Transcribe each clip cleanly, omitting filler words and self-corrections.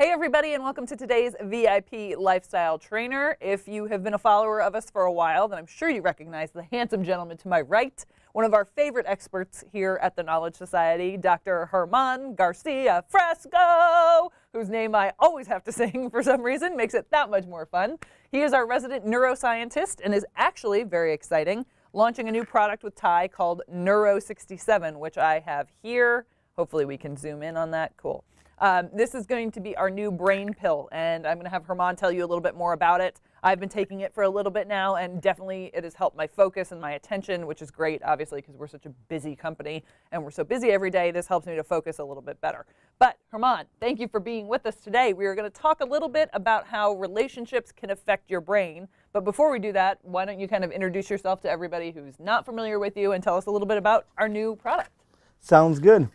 Hey everybody, and welcome to today's VIP Lifestyle Trainer. If you have been a follower of us for a while, then I'm sure you recognize the handsome gentleman to my right, one of our favorite experts here at the Knowledge Society, Dr. Germán Garcia Fresco, whose name I always have to sing for some reason, makes it that much more fun. He is our resident neuroscientist and is actually, very exciting, launching a new product with Ty called Neuro 67, which I have here. Hopefully we can zoom in on that. Cool. This is going to be our new brain pill, and I'm going to have Germán tell you a little bit more about it. I've been taking it for a little bit now, and definitely it has helped my focus and my attention, which is great, obviously, because we're such a busy company, and we're so busy every day. This helps me to focus a little bit better. But Germán, thank you for being with us today. We are going to talk a little bit about how relationships can affect your brain. But before we do that, why don't you kind of introduce yourself to everybody who's not familiar with you and tell us a little bit about our new product. Sounds good.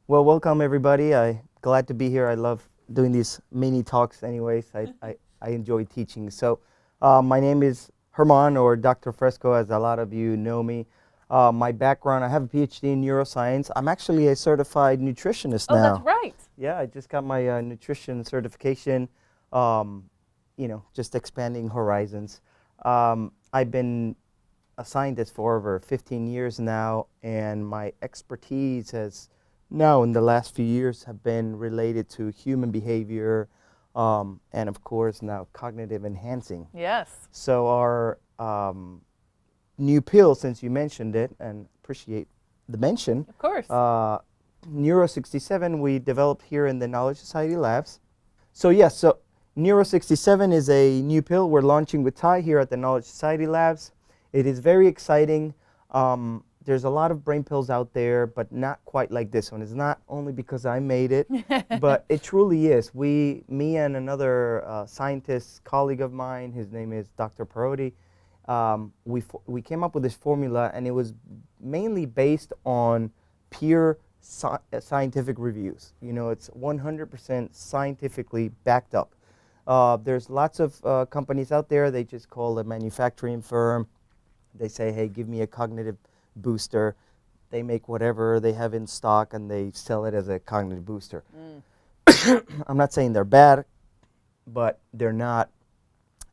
Well, welcome everybody. Glad to be here. I love doing these mini talks anyways. I enjoy teaching. So my name is Germán, or Dr. Fresco, as a lot of you know me. My background, I have a PhD in neuroscience. I'm actually a certified nutritionist now. Oh, that's right. Yeah, I just got my nutrition certification, just expanding horizons. I've been a scientist for over 15 years now, and my expertise has now in the last few years have been related to human behavior and of course now cognitive enhancing. Yes. So our new pill, since you mentioned it, and appreciate the mention. Of course. Neuro 67 we developed here in the Knowledge Society labs. So yes, so Neuro 67 is a new pill we're launching with Ty here at the Knowledge Society labs. It is very exciting. There's a lot of brain pills out there, but not quite like this one. It's not only because I made it, but it truly is. Me and another scientist, colleague of mine, his name is Dr. Perotti, we came up with this formula, and it was mainly based on peer scientific reviews. You know, it's 100% scientifically backed up. There's lots of companies out there. They just call a manufacturing firm. They say, hey, give me a cognitive booster. They make whatever they have in stock and they sell it as a cognitive booster. I'm not saying they're bad, but they're not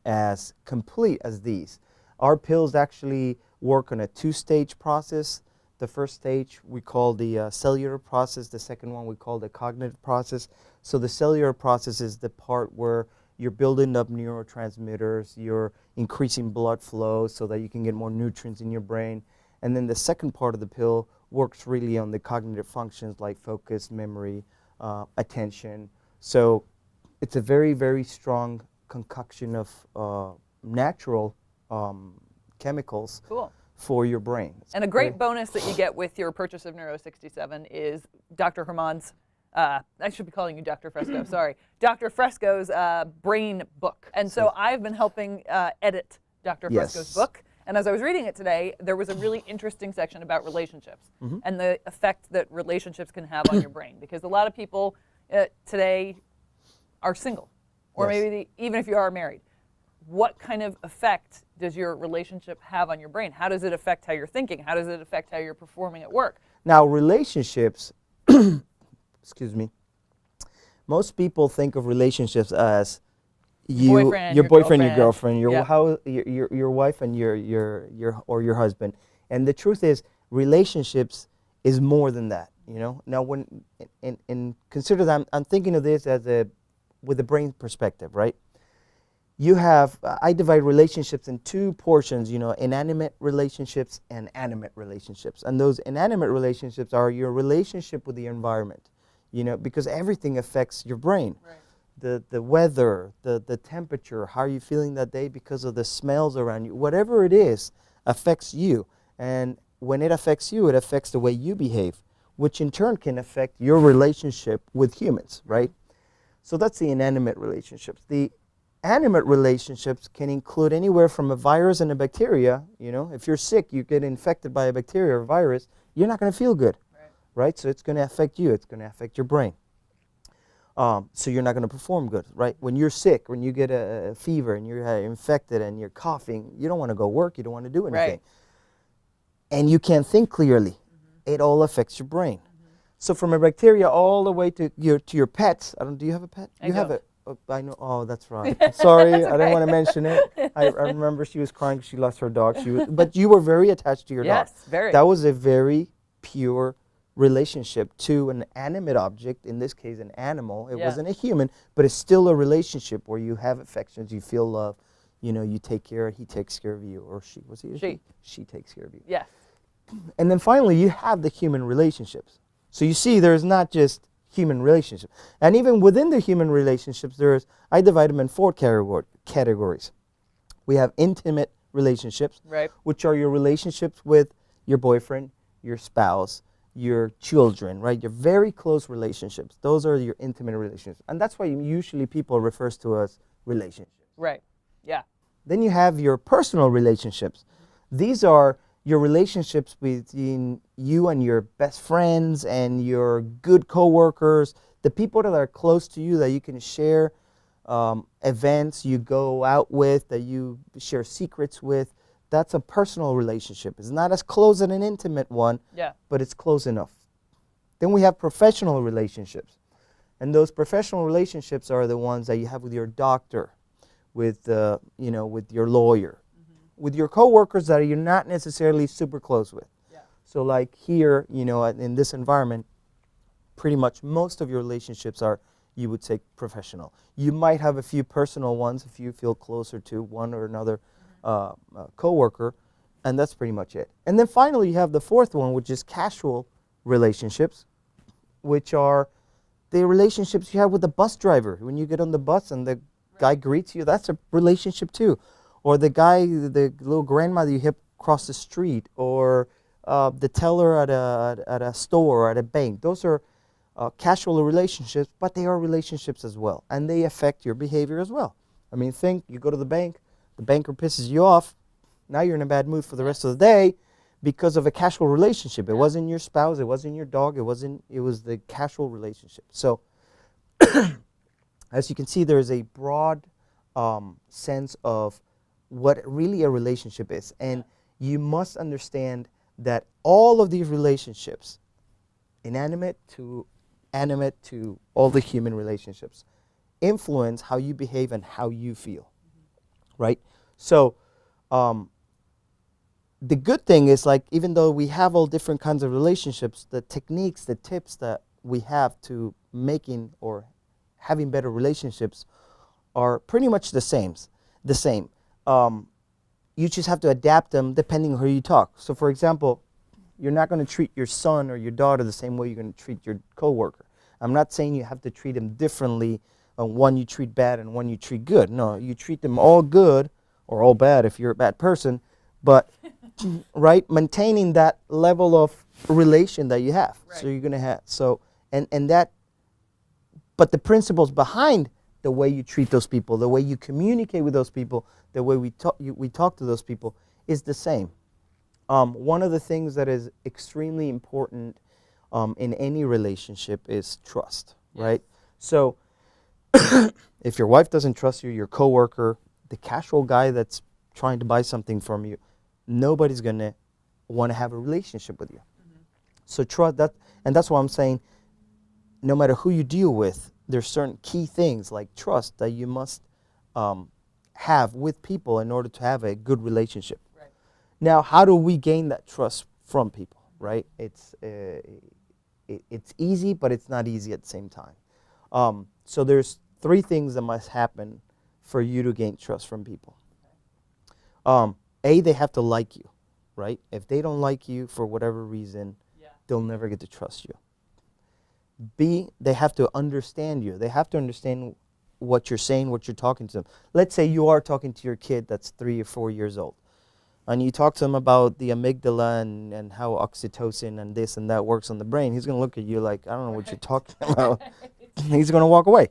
as complete as these. Our pills actually work on a two-stage process. The first stage we call the cellular process. The second one we call the cognitive process. So the cellular process is the part where you're building up neurotransmitters, you're increasing blood flow so that you can get more nutrients in your brain. And then the second part of the pill works really on the cognitive functions like focus, memory, attention. So it's a very, very strong concoction of natural chemicals for your brain. And a great bonus that you get with your purchase of Neuro 67 is Dr. Germán's, I should be calling you Dr. Fresco, sorry, Dr. Fresco's brain book. And so I've been helping edit Dr. Fresco's book. And as I was reading it today, there was a really interesting section about relationships and the effect that relationships can have on your brain. Because a lot of people today are single, or maybe even if you are married. What kind of effect does your relationship have on your brain? How does it affect how you're thinking? How does it affect how you're performing at work? Now, relationships, excuse me, most people think of relationships as your boyfriend, your girlfriend, your wife, and your husband. And the truth is, relationships is more than that. You know. Now, when and consider that I'm thinking of this as with a brain perspective, right? You have I divide relationships in two portions. You know, inanimate relationships and animate relationships. And those inanimate relationships are your relationship with the environment. You know, because everything affects your brain. Right. The weather, the temperature, how are you feeling that day because of the smells around you, whatever it is, affects you. And when it affects you, it affects the way you behave, which in turn can affect your relationship with humans, right? So that's the inanimate relationships. The animate relationships can include anywhere from a virus and a bacteria. You know, if you're sick, you get infected by a bacteria or virus, you're not going to feel good, right? So it's going to affect you. It's going to affect your brain. So you're not going to perform good, right? When you're sick, when you get a fever and you're infected and you're coughing, you don't want to go work, you don't want to do anything. And you can't think clearly. It all affects your brain. So from a bacteria all the way to your pets. Do you have a pet? I You have don't. it. Oh, I know. Oh, that's right. Sorry, That's I didn't okay. want to mention it. I remember she was crying 'cause she lost her dog. But you were very attached to your dog. Yes, very. That was a very pure relationship to an animate object, in this case an animal. It Yeah. wasn't a human, but it's still a relationship where you have affections, you feel love, you take care, he takes care of you, or she. Was he? She. She takes care of you. Yes. And then finally, you have the human relationships. So you see, there's not just human relationships. And even within the human relationships, I divide them in four categories. We have intimate relationships, Right. which are your relationships with your boyfriend, your spouse, your children, right? Your very close relationships. Those are your intimate relationships. And that's why usually people refers to as relationships. Right. Yeah. Then you have your personal relationships. These are your relationships between you and your best friends and your good coworkers, the people that are close to you that you can share events you go out with, that you share secrets with. That's a personal relationship. It's not as close as an intimate one, Yeah. but it's close enough. Then we have professional relationships. And those professional relationships are the ones that you have with your doctor, with your lawyer, with your coworkers that you're not necessarily super close with. Yeah. So like here, in this environment, pretty much most of your relationships are, you would say, professional. You might have a few personal ones if you feel closer to one or another coworker, and that's pretty much it. And then finally, you have the fourth one, which is casual relationships, which are the relationships you have with the bus driver. When you get on the bus and the guy greets you, that's a relationship too. Or the little grandma that you hit across the street, or the teller at a store or at a bank. Those are casual relationships, but they are relationships as well, and they affect your behavior as well. I mean, you go to the bank, the banker pisses you off, now you're in a bad mood for the rest of the day because of a casual relationship. It wasn't your spouse, it wasn't your dog, it was the casual relationship. So as you can see, there is a broad sense of what really a relationship is. And you must understand that all of these relationships, inanimate to animate to all the human relationships, influence how you behave and how you feel, right? So the good thing is, like, even though we have all different kinds of relationships, the techniques, the tips that we have to making or having better relationships are pretty much the same. You just have to adapt them depending on who you talk. So for example, you're not going to treat your son or your daughter the same way you're going to treat your coworker. I'm not saying you have to treat them differently, one you treat bad and one you treat good. No, you treat them all good or all bad if you're a bad person, but right, maintaining that level of relation that you have. Right. So you're going to have but the principles behind the way you treat those people, the way you communicate with those people, the way we talk to those people is the same. One of the things that is extremely important in any relationship is trust, right? So if your wife doesn't trust you, your coworker, the casual guy that's trying to buy something from you, nobody's going to want to have a relationship with you. Mm-hmm. So trust that, and that's why I'm saying no matter who you deal with, there's certain key things like trust that you must have with people in order to have a good relationship. Right. Now, how do we gain that trust from people, right? It's easy, but it's not easy at the same time. So there's three things that must happen for you to gain trust from people. A, they have to like you, right? If they don't like you for whatever reason, they'll never get to trust you. B, they have to understand you. They have to understand what you're saying, what you're talking to them. Let's say you are talking to your kid that's 3 or 4 years old, and you talk to him about the amygdala and how oxytocin and this and that works on the brain. He's going to look at you like, I don't know what you're talking about. He's going to walk away.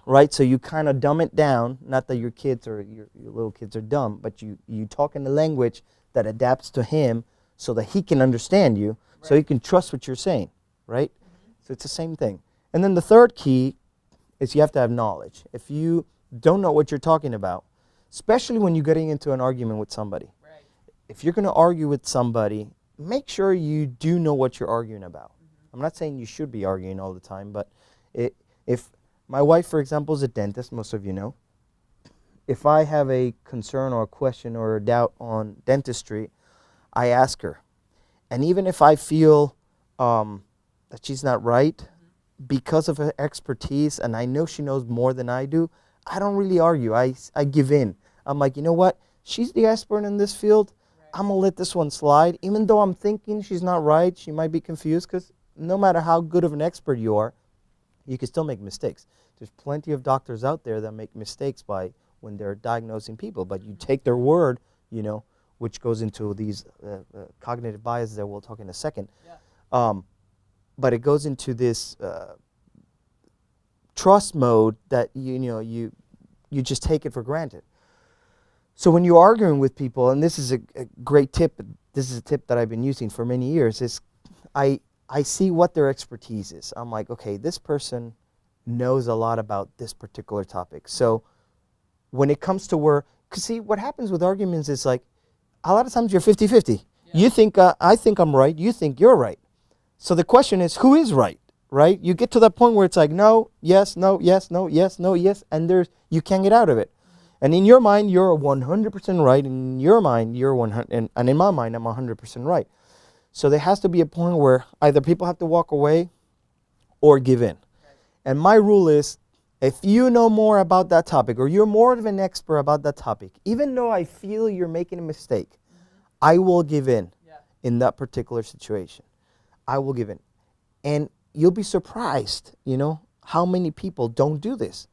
Right? So you kind of dumb it down. Not that your kids or your little kids are dumb, but you talk in the language that adapts to him so that he can understand you, right, so he can trust what you're saying, right? Mm-hmm. So it's the same thing. And then the third key is you have to have knowledge. If you don't know what you're talking about, especially when you're getting into an argument with somebody, right, if you're going to argue with somebody, make sure you do know what you're arguing about. Mm-hmm. I'm not saying you should be arguing all the time, but if my wife, for example, is a dentist, most of you know, if I have a concern or a question or a doubt on dentistry, I ask her. And even if I feel that she's not right, because of her expertise, and I know she knows more than I do, I don't really argue. I give in. I'm like, you know what? She's the expert in this field. I'm going to let this one slide. Even though I'm thinking she's not right, she might be confused, because no matter how good of an expert you are, you can still make mistakes. There's plenty of doctors out there that make mistakes when they're diagnosing people, but you take their word, you know, which goes into these cognitive biases that we'll talk in a second. Yeah. But it goes into this trust mode that you just take it for granted. So when you're arguing with people, and this is a great tip, this is a tip that I've been using for many years, is I see what their expertise is. I'm like, okay, this person knows a lot about this particular topic. So when it comes to where, because see, what happens with arguments is like, a lot of times you're 50-50. Yeah. You think, I think I'm right, you think you're right. So the question is, who is right? Right? You get to that point where it's like, no, yes, no, yes, no, yes, no, yes, and you can't get out of it. And in your mind, you're 100% right. In your mind, you're 100%, and in my mind, I'm 100% right. So there has to be a point where either people have to walk away or give in. Right. And my rule is, if you know more about that topic, or you're more of an expert about that topic, even though I feel you're making a mistake, I will give in that particular situation. I will give in. And you'll be surprised, how many people don't do this.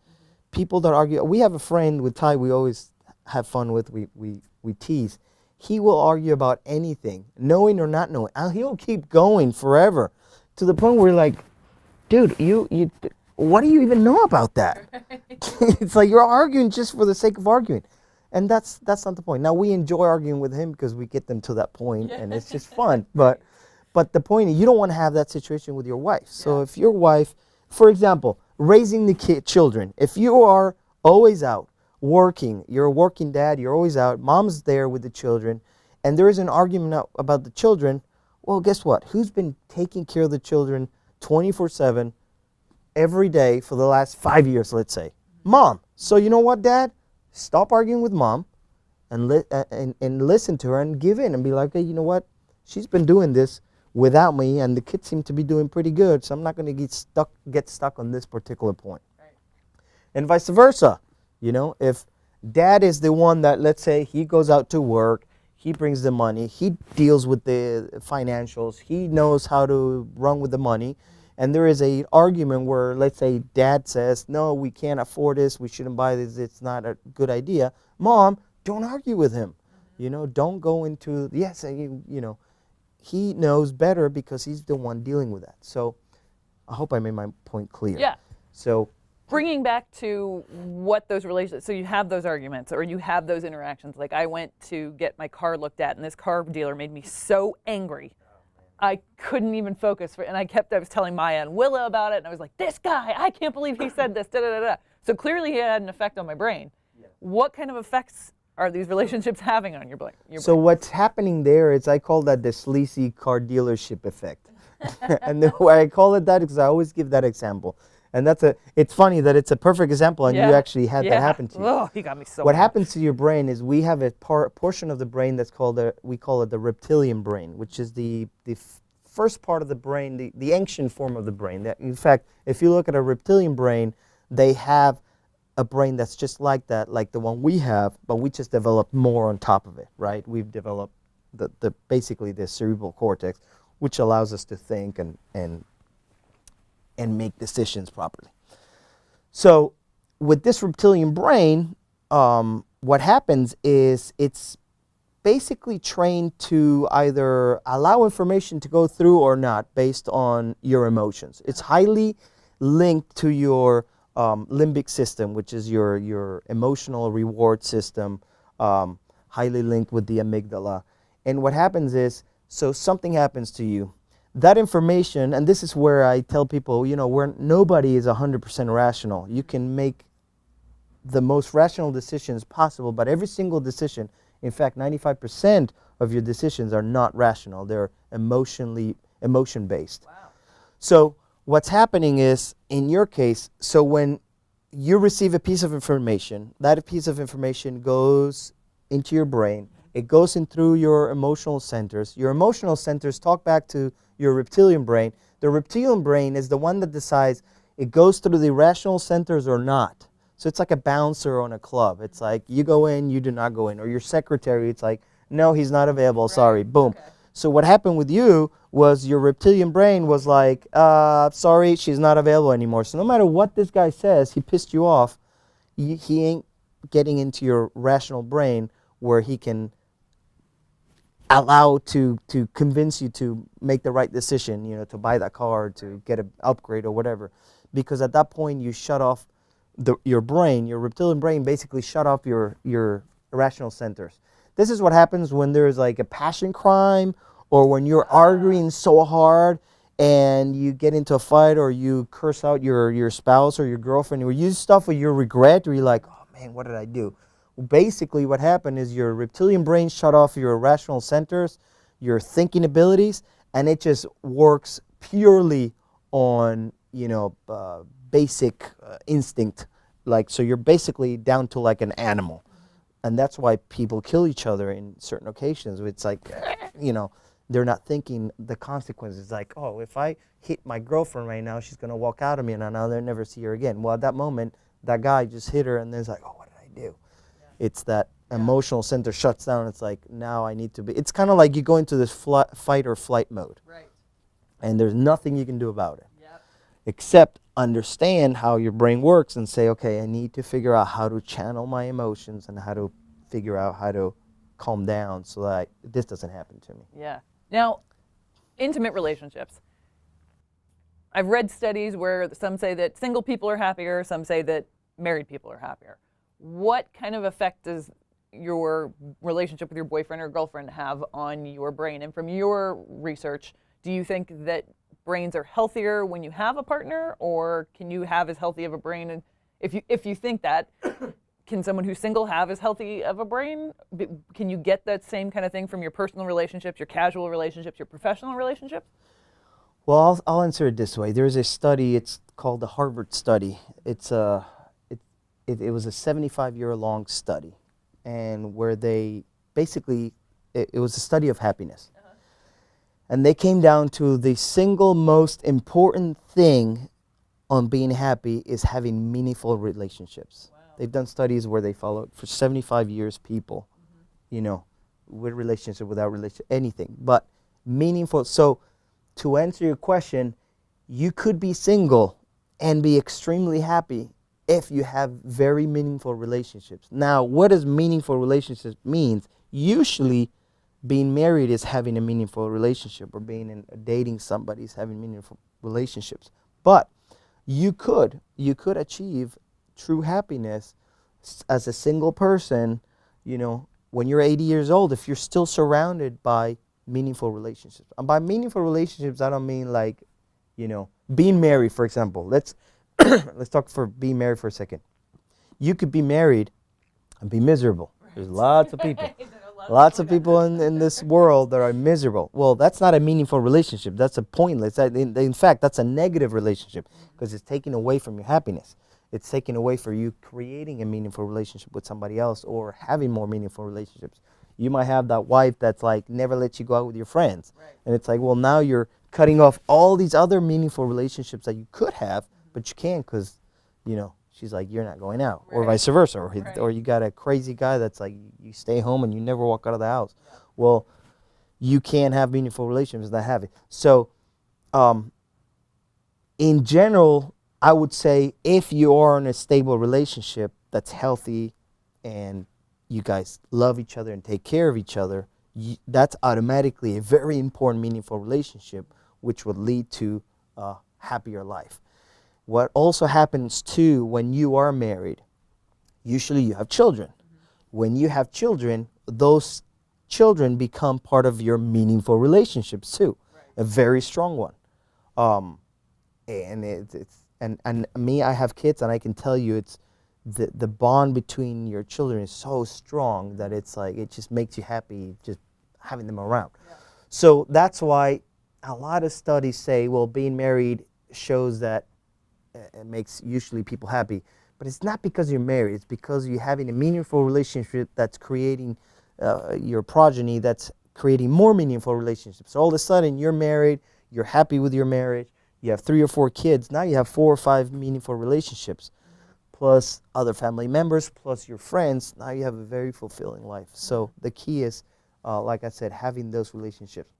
People that argue. We have a friend with Ty we always have fun with, we tease. He will argue about anything, knowing or not knowing. And he'll keep going forever to the point where you're like, dude, you what do you even know about that? Right. It's like you're arguing just for the sake of arguing. And that's not the point. Now, we enjoy arguing with him because we get them to that point, and it's just fun. But the point is, you don't want to have that situation with your wife. So if your wife, for example, raising the children, if you are always out working, you're a working dad, you're always out, mom's there with the children, and there is an argument about the children, well, guess what? Who's been taking care of the children 24/7 every day for the last 5 years, let's say? Mom. So you know what, Dad? Stop arguing with mom and listen to her and give in and be like, hey, you know what? She's been doing this without me, and the kids seem to be doing pretty good, so I'm not going to get stuck on this particular point. Right. And vice versa. If dad is the one that, let's say, he goes out to work, he brings the money, he deals with the financials, he knows how to run with the money, and there is an argument where, let's say, dad says, no, we can't afford this, we shouldn't buy this, it's not a good idea. Mom, don't argue with him. Don't go into, yes, he knows better because he's the one dealing with that. So I hope I made my point clear. Yeah. So bringing back to what those relationships, so you have those arguments or you have those interactions. Like I went to get my car looked at, and this car dealer made me so angry. I couldn't even focus. I was telling Maya and Willa about it, and I was like, this guy, I can't believe he said this, da-da-da-da. So clearly he had an effect on my brain. Yeah. What kind of effects are these relationships having on your brain? So what's happening there is, I call that the sleazy car dealership effect. And the way I call it that is because I always give that example. And it's funny that it's a perfect example, and you actually had that happen to you. Oh, he got me so What happens to your brain is we have a portion of the brain that's called, we call it the reptilian brain, which is the first part of the brain, the ancient form of the brain. In fact, if you look at a reptilian brain, they have a brain that's just like that, like the one we have, but we just developed more on top of it, right? We've developed basically the cerebral cortex, which allows us to think and make decisions properly. So with this reptilian brain, what happens is it's basically trained to either allow information to go through or not based on your emotions. It's highly linked to your limbic system, which is your emotional reward system, highly linked with the amygdala. And what happens is, so something happens to you. That information, and this is where I tell people, where nobody is 100% rational. You can make the most rational decisions possible, but every single decision, in fact, 95% of your decisions are not rational. They're emotion-based. Wow. So what's happening is, in your case, so when you receive a piece of information, that piece of information goes into your brain. It goes in through your emotional centers. Your emotional centers talk back to your reptilian brain. The reptilian brain is the one that decides it goes through the rational centers or not. So it's like a bouncer on a club. It's like you go in, you do not go in. Or your secretary, it's like, no, he's not available, right. Sorry, boom. Okay. So what happened with you was your reptilian brain was like, sorry, she's not available anymore. So no matter what this guy says, he pissed you off, he ain't getting into your rational brain where he can allow to convince you to make the right decision, you know, to buy that car, to get an upgrade or whatever. Because at that point you shut off your brain, your reptilian brain basically shut off your rational centers. This is what happens when there's like a passion crime, or when you're arguing so hard and you get into a fight, or you curse out your spouse or your girlfriend, or you do stuff with your regret, or you're like, oh man, what did I do? Well, basically what happened is your reptilian brain shut off your rational centers, your thinking abilities, and it just works purely on, you know, basic instinct. Like, so you're basically down to like an animal. And that's why people kill each other in certain occasions. It's like, you know, they're not thinking the consequences. Like, oh, if I hit my girlfriend right now, she's going to walk out of me and I'll never see her again. Well, at that moment, that guy just hit her and then it's like, oh, what did I do? Yeah. It's that emotional center shuts down. It's like, now I need to be. It's kind of like you go into this fight or flight mode. Right. And there's nothing you can do about it. Yep. Except understand how your brain works and say, okay, I need to figure out how to channel my emotions and how to figure out how to calm down so that this doesn't happen to me. Yeah. Now, intimate relationships. I've read studies where some say that single people are happier, some say that married people are happier. What kind of effect does your relationship with your boyfriend or girlfriend have on your brain? And from your research, do you think that brains are healthier when you have a partner, or can you have as healthy of a brain? And if you think that, can someone who's single have as healthy of a brain? Can you get that same kind of thing from your personal relationships, your casual relationships, your professional relationships? Well, I'll answer it this way. There's a study, it's called the Harvard study. It was a 75-year-long study, and where they basically, it was a study of happiness. Uh-huh. And they came down to the single most important thing on being happy is having meaningful relationships. Wow. They've done studies where they followed for 75 years people, you know, with relationship, without relationship, anything, but meaningful. So to answer your question, you could be single and be extremely happy if you have very meaningful relationships. Now, what does meaningful relationships mean? Usually being married is having a meaningful relationship, or dating somebody is having meaningful relationships. But you could achieve true happiness as a single person, you know, when you're 80 years old, if you're still surrounded by meaningful relationships. And by meaningful relationships, I don't mean like, you know, being married, for example. Let's talk for being married for a second. You could be married and be miserable. Right. There's lots of people. Lots of people in this world that are miserable. Well, that's not a meaningful relationship. That's a pointless. In fact, that's a negative relationship, because it's taking away from your happiness. It's taking away from you creating a meaningful relationship with somebody else, or having more meaningful relationships. You might have that wife that's like never lets you go out with your friends. Right. And it's like, well, now you're cutting off all these other meaningful relationships that you could have, but you can't because, you know, she's like, you're not going out, right. Or vice versa. Or you got a crazy guy that's like, you stay home and you never walk out of the house. Yeah. Well, you can't have meaningful relationships that have it. So, in general, I would say if you are in a stable relationship that's healthy and you guys love each other and take care of each other, that's automatically a very important, meaningful relationship, which would lead to a happier life. What also happens too when you are married, usually you have children. Mm-hmm. When you have children, those children become part of your meaningful relationships too, right. A very strong one. And me, I have kids, and I can tell you, it's the bond between your children is so strong that it's like it just makes you happy just having them around. Yeah. So that's why a lot of studies say, well, being married shows that it makes usually people happy. But it's not because you're married. It's because you're having a meaningful relationship that's creating your progeny, that's creating more meaningful relationships. So all of a sudden, you're married, you're happy with your marriage, you have 3 or 4 kids. Now you have 4 or 5 meaningful relationships, plus other family members, plus your friends. Now you have a very fulfilling life. So the key is, like I said, having those relationships.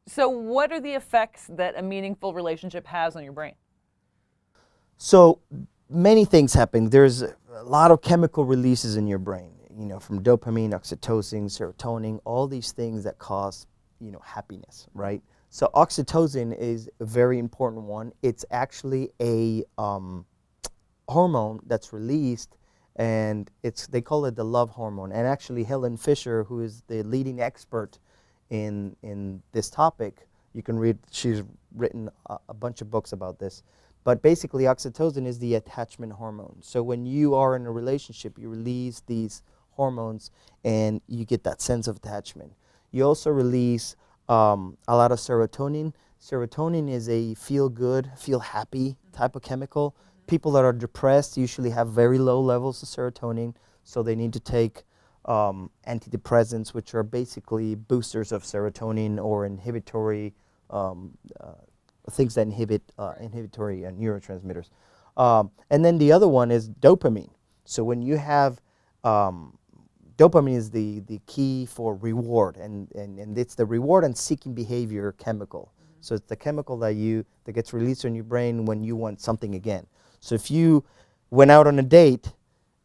So what are the effects that a meaningful relationship has on your brain? So many things happen. There's a lot of chemical releases in your brain, from dopamine, oxytocin, serotonin, all these things that cause, happiness, right? So oxytocin is a very important one. It's actually a hormone that's released, and they call it the love hormone. And actually Helen Fisher, who is the leading expert in this topic, you can read, she's written a bunch of books about this. But basically, oxytocin is the attachment hormone. So when you are in a relationship, you release these hormones and you get that sense of attachment. You also release a lot of serotonin. Serotonin is a feel good, feel happy type of chemical. People that are depressed usually have very low levels of serotonin, so they need to take antidepressants, which are basically boosters of serotonin or inhibitory things that inhibit inhibitory neurotransmitters. And then the other one is dopamine. So when you have dopamine is the key for reward, and it's the reward and seeking behavior chemical. So it's the chemical that gets released in your brain when you want something again. So if you went out on a date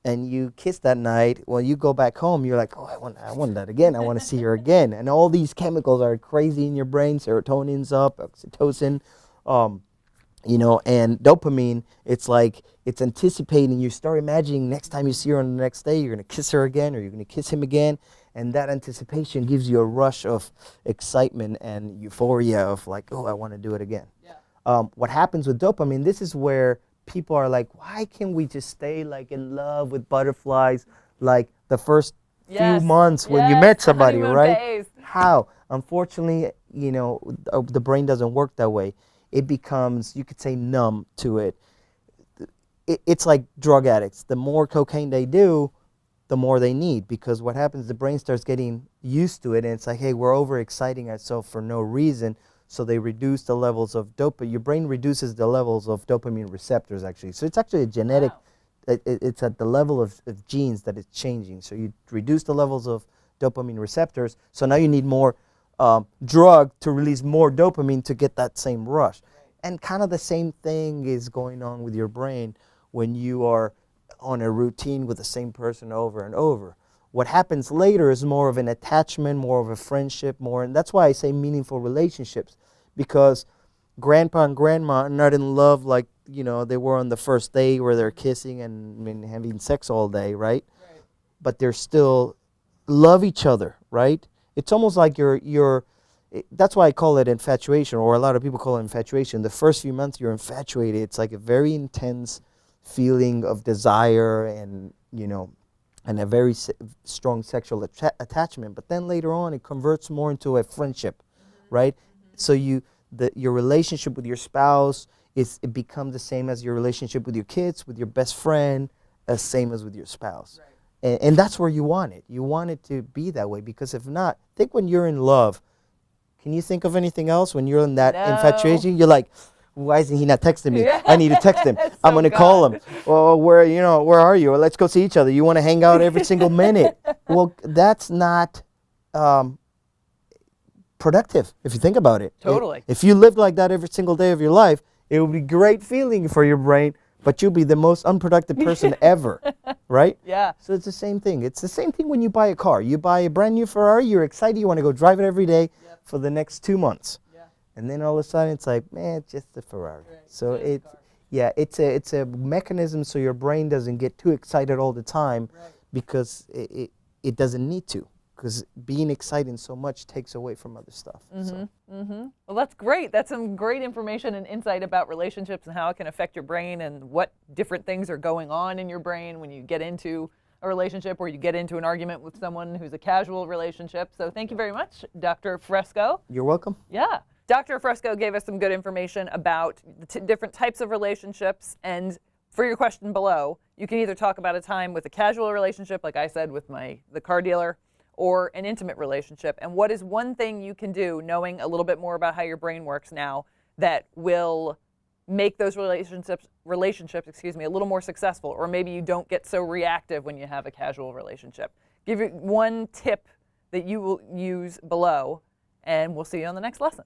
and you kissed that night, when you go back home, you're like, oh, I want that again. I want to see her again. And all these chemicals are crazy in your brain. Serotonin's up, oxytocin, and dopamine. It's like it's anticipating. You start imagining next time you see her on the next day, you're going to kiss her again, or you're going to kiss him again. And that anticipation gives you a rush of excitement and euphoria of like, oh, I want to do it again. Yeah. What happens with dopamine, this is where people are like, why can't we just stay like in love with butterflies like the first few months when you met somebody, right? Phase. How? Unfortunately, the brain doesn't work that way. It becomes, you could say, numb to it. It's like drug addicts. The more cocaine they do, the more they need, because what happens, the brain starts getting used to it, and it's like, hey, we're overexciting ourselves for no reason. So they reduce the levels of dopamine. Your brain reduces the levels of dopamine receptors, actually. So it's actually a genetic, it's at the level of genes that it's changing. So you reduce the levels of dopamine receptors. So now you need more drug to release more dopamine to get that same rush. And kind of the same thing is going on with your brain when you are on a routine with the same person over and over. What happens later is more of an attachment, more of a friendship, and that's why I say meaningful relationships, because grandpa and grandma are not in love like, they were on the first day where they're kissing and having sex all day, right? But they're still love each other, right? It's almost like that's why I call it infatuation, or a lot of people call it infatuation. The first few months you're infatuated. It's like a very intense feeling of desire and a very strong sexual attachment. But then later on, it converts more into a friendship, right? So your relationship with your spouse it becomes the same as your relationship with your kids, with your best friend, as same as with your spouse. Right. And that's where you want it. You want it to be that way, because if not, think when you're in love, can you think of anything else when you're in that infatuation? You're like, why isn't he not texting me? Yeah. I need to text him. I'm going to call him. Well, where are you? Well, let's go see each other. You want to hang out every single minute. Well, that's not productive if you think about it. Totally. If you lived like that every single day of your life, it would be a great feeling for your brain, but you'll be the most unproductive person ever, right? Yeah. So it's the same thing. It's the same thing when you buy a car. You buy a brand new Ferrari, you're excited, you want to go drive it every day for the next 2 months. And then all of a sudden it's like, man, it's just a Ferrari. Right. So it's a mechanism so your brain doesn't get too excited all the time, because it doesn't need to, because being excited so much takes away from other stuff. Well, that's great. That's some great information and insight about relationships and how it can affect your brain and what different things are going on in your brain when you get into a relationship or you get into an argument with someone who's a casual relationship. So thank you very much, Dr. Fresco. You're welcome. Yeah. Dr. Fresco gave us some good information about the different types of relationships, and for your question below, you can either talk about a time with a casual relationship, like I said with the car dealer, or an intimate relationship, and what is one thing you can do, knowing a little bit more about how your brain works now, that will make those relationships, a little more successful, or maybe you don't get so reactive when you have a casual relationship. Give you one tip that you will use below, and we'll see you on the next lesson.